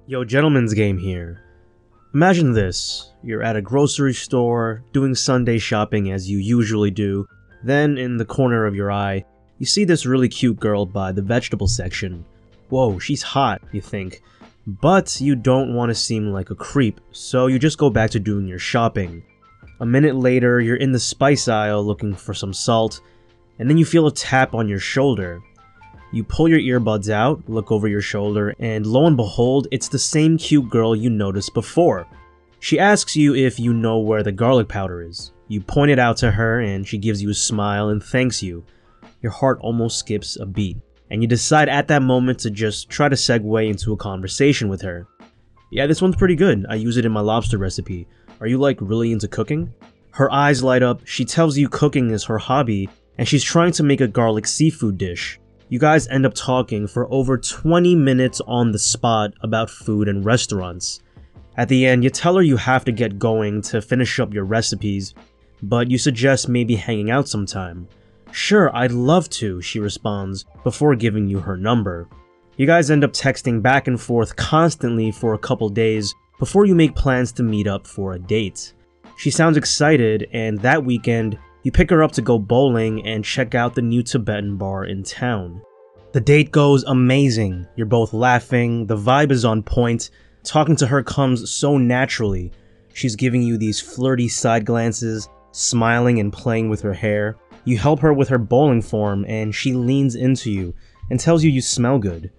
Yo, gentleman's game here. Imagine this. You're at a grocery store, doing Sunday shopping as you usually do. Then, in the corner of your eye, you see this really cute girl by the vegetable section. Whoa, she's hot, you think. But you don't want to seem like a creep, so you just go back to doing your shopping. A minute later, you're in the spice aisle looking for some salt, and then you feel a tap on your shoulder. You pull your earbuds out, look over your shoulder, and lo and behold, it's the same cute girl you noticed before. She asks you if you know where the garlic powder is. You point it out to her, and she gives you a smile and thanks you. Your heart almost skips a beat, and you decide at that moment to just try to segue into a conversation with her. Yeah, this one's pretty good. I use it in my lobster recipe. Are you really into cooking? Her eyes light up, she tells you cooking is her hobby, and she's trying to make a garlic seafood dish. You guys end up talking for over 20 minutes on the spot about food and restaurants. At the end, you tell her you have to get going to finish up your recipes, but you suggest maybe hanging out sometime. Sure, I'd love to, she responds, before giving you her number. You guys end up texting back and forth constantly for a couple days before you make plans to meet up for a date. She sounds excited, and that weekend, you pick her up to go bowling and check out the new Tibetan bar in town. The date goes amazing. You're both laughing, the vibe is on point, talking to her comes so naturally. She's giving you these flirty side glances, smiling and playing with her hair. You help her with her bowling form and she leans into you and tells you you smell good.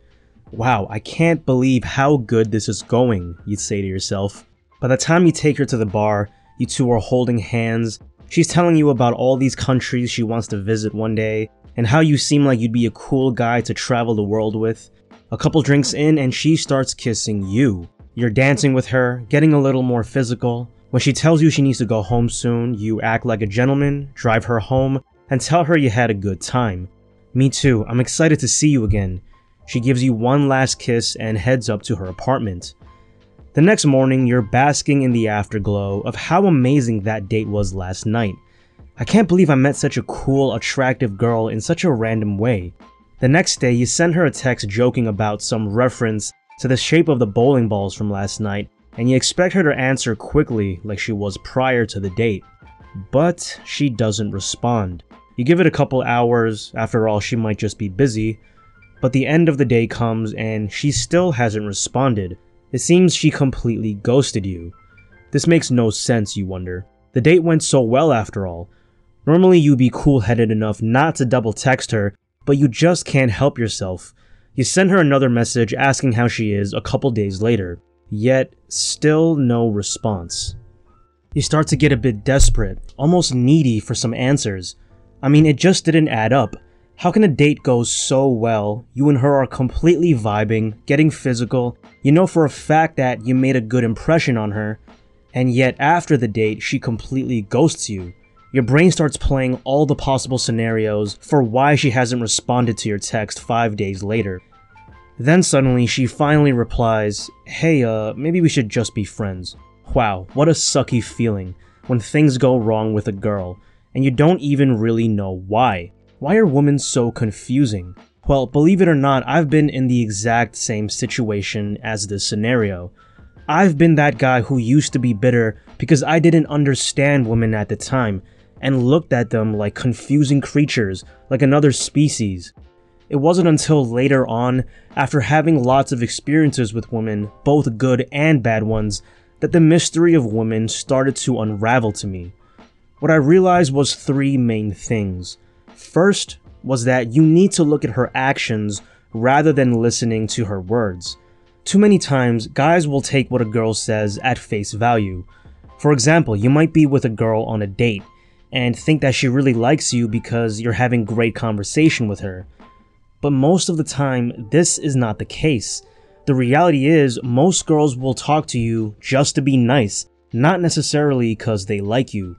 Wow, I can't believe how good this is going, you'd say to yourself. By the time you take her to the bar, you two are holding hands. She's telling you about all these countries she wants to visit one day, and how you seem like you'd be a cool guy to travel the world with. A couple drinks in and she starts kissing you. You're dancing with her, getting a little more physical. When she tells you she needs to go home soon, you act like a gentleman, drive her home, and tell her you had a good time. Me too, I'm excited to see you again. She gives you one last kiss and heads up to her apartment. The next morning, you're basking in the afterglow of how amazing that date was last night. I can't believe I met such a cool, attractive girl in such a random way. The next day, you send her a text joking about some reference to the shape of the bowling balls from last night, and you expect her to answer quickly like she was prior to the date. But she doesn't respond. You give it a couple hours, after all she might just be busy, but the end of the day comes and she still hasn't responded. It seems she completely ghosted you. This makes no sense, you wonder. The date went so well after all. Normally you'd be cool-headed enough not to double text her, but you just can't help yourself. You send her another message asking how she is a couple days later, yet still no response. You start to get a bit desperate, almost needy for some answers. I mean, it just didn't add up. How can a date go so well, you and her are completely vibing, getting physical, you know for a fact that you made a good impression on her, and yet after the date, she completely ghosts you. Your brain starts playing all the possible scenarios for why she hasn't responded to your text 5 days later. Then suddenly, she finally replies, hey, maybe we should just be friends. Wow, what a sucky feeling when things go wrong with a girl, and you don't even really know why. Why are women so confusing? Well, believe it or not, I've been in the exact same situation as this scenario. I've been that guy who used to be bitter because I didn't understand women at the time and looked at them like confusing creatures, like another species. It wasn't until later on, after having lots of experiences with women, both good and bad ones, that the mystery of women started to unravel to me. What I realized was three main things. First was that you need to look at her actions rather than listening to her words. Too many times, guys will take what a girl says at face value. For example, you might be with a girl on a date and think that she really likes you because you're having great conversation with her. But most of the time, this is not the case. The reality is, most girls will talk to you just to be nice, not necessarily because they like you.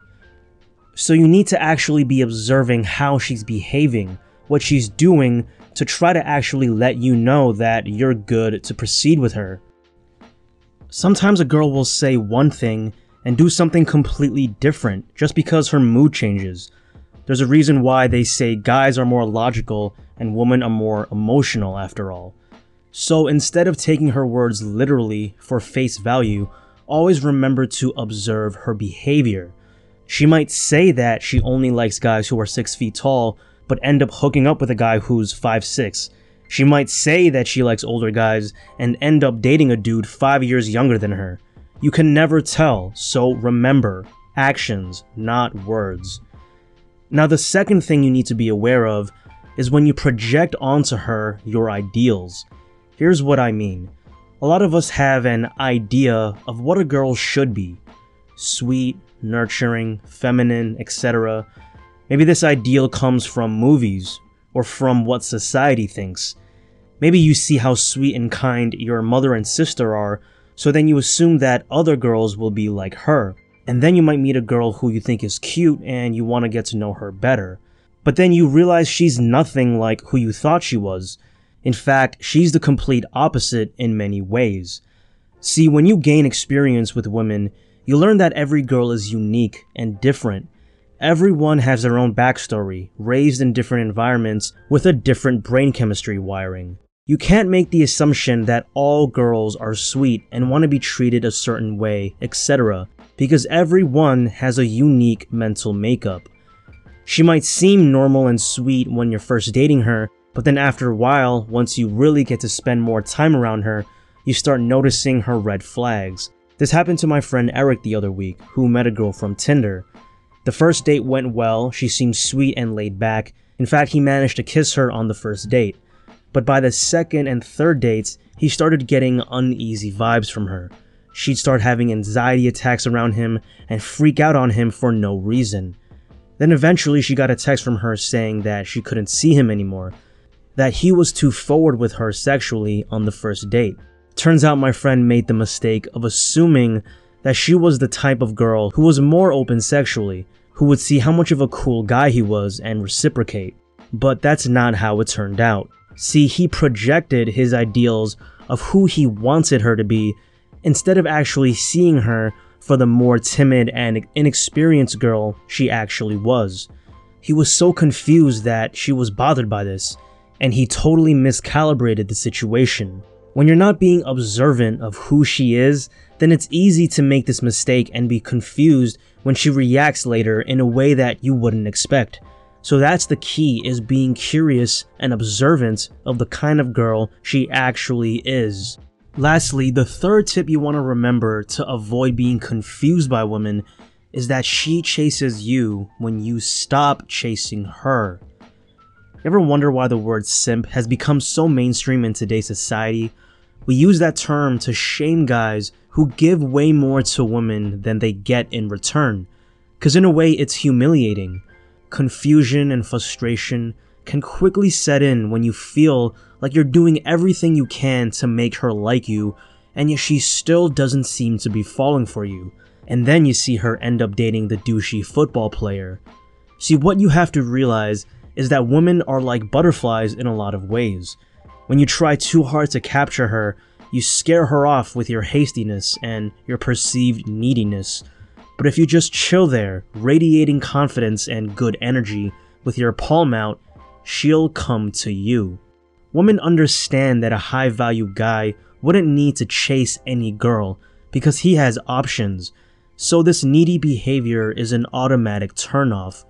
So you need to actually be observing how she's behaving, what she's doing, to try to actually let you know that you're good to proceed with her. Sometimes a girl will say one thing and do something completely different just because her mood changes. There's a reason why they say guys are more logical and women are more emotional after all. So instead of taking her words literally for face value, always remember to observe her behavior. She might say that she only likes guys who are 6 feet tall, but end up hooking up with a guy who's 5'6". She might say that she likes older guys and end up dating a dude 5 years younger than her. You can never tell, so remember, actions, not words. Now the second thing you need to be aware of is when you project onto her your ideals. Here's what I mean. A lot of us have an idea of what a girl should be. Sweet, nurturing, feminine, etc. Maybe this ideal comes from movies or from what society thinks. Maybe you see how sweet and kind your mother and sister are, so then you assume that other girls will be like her. And then you might meet a girl who you think is cute and you want to get to know her better. But then you realize she's nothing like who you thought she was. In fact, she's the complete opposite in many ways. See, when you gain experience with women, you learn that every girl is unique and different. Everyone has their own backstory, raised in different environments with a different brain chemistry wiring. You can't make the assumption that all girls are sweet and want to be treated a certain way, etc., because everyone has a unique mental makeup. She might seem normal and sweet when you're first dating her, but then after a while, once you really get to spend more time around her, you start noticing her red flags. This happened to my friend Eric the other week, who met a girl from Tinder. The first date went well, she seemed sweet and laid back. In fact, he managed to kiss her on the first date. But by the second and third dates, he started getting uneasy vibes from her. She'd start having anxiety attacks around him and freak out on him for no reason. Then eventually she got a text from her saying that she couldn't see him anymore, that he was too forward with her sexually on the first date. Turns out my friend made the mistake of assuming that she was the type of girl who was more open sexually, who would see how much of a cool guy he was and reciprocate. But that's not how it turned out. See, he projected his ideals of who he wanted her to be instead of actually seeing her for the more timid and inexperienced girl she actually was. He was so confused that she was bothered by this, and he totally miscalibrated the situation. When you're not being observant of who she is, then it's easy to make this mistake and be confused when she reacts later in a way that you wouldn't expect. So that's the key, is being curious and observant of the kind of girl she actually is. Lastly, the third tip you want to remember to avoid being confused by women is that she chases you when you stop chasing her. You ever wonder why the word simp has become so mainstream in today's society? We use that term to shame guys who give way more to women than they get in return. Cause in a way, it's humiliating. Confusion and frustration can quickly set in when you feel like you're doing everything you can to make her like you, and yet she still doesn't seem to be falling for you. And then you see her end up dating the douchey football player. See, what you have to realize is that women are like butterflies in a lot of ways. When you try too hard to capture her, you scare her off with your hastiness and your perceived neediness. But if you just chill there, radiating confidence and good energy with your palm out, she'll come to you. Women understand that a high-value guy wouldn't need to chase any girl because he has options, so this needy behavior is an automatic turnoff.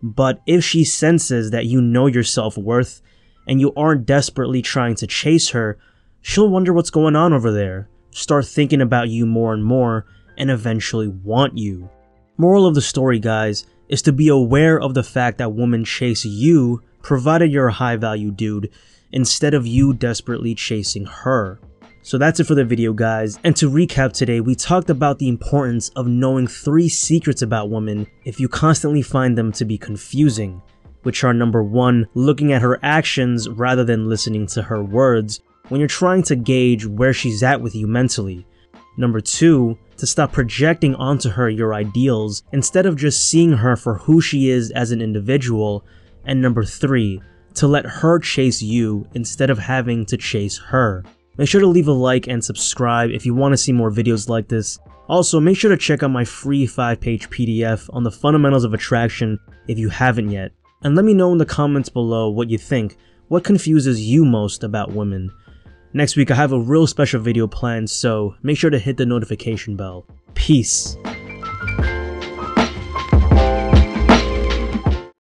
But if she senses that you know your self-worth and you aren't desperately trying to chase her, she'll wonder what's going on over there, start thinking about you more and more, and eventually want you. Moral of the story, guys, is to be aware of the fact that women chase you provided you're a high-value dude, instead of you desperately chasing her. So that's it for the video, guys, and to recap today, we talked about the importance of knowing 3 secrets about women if you constantly find them to be confusing, which are: number 1, looking at her actions rather than listening to her words when you're trying to gauge where she's at with you mentally. Number 2, to stop projecting onto her your ideals instead of just seeing her for who she is as an individual. And number 3, to let her chase you instead of having to chase her. Make sure to leave a like and subscribe if you want to see more videos like this. Also, make sure to check out my free 5-page PDF on the fundamentals of attraction if you haven't yet. And let me know in the comments below what you think. What confuses you most about women? Next week I have a real special video planned, so make sure to hit the notification bell. Peace.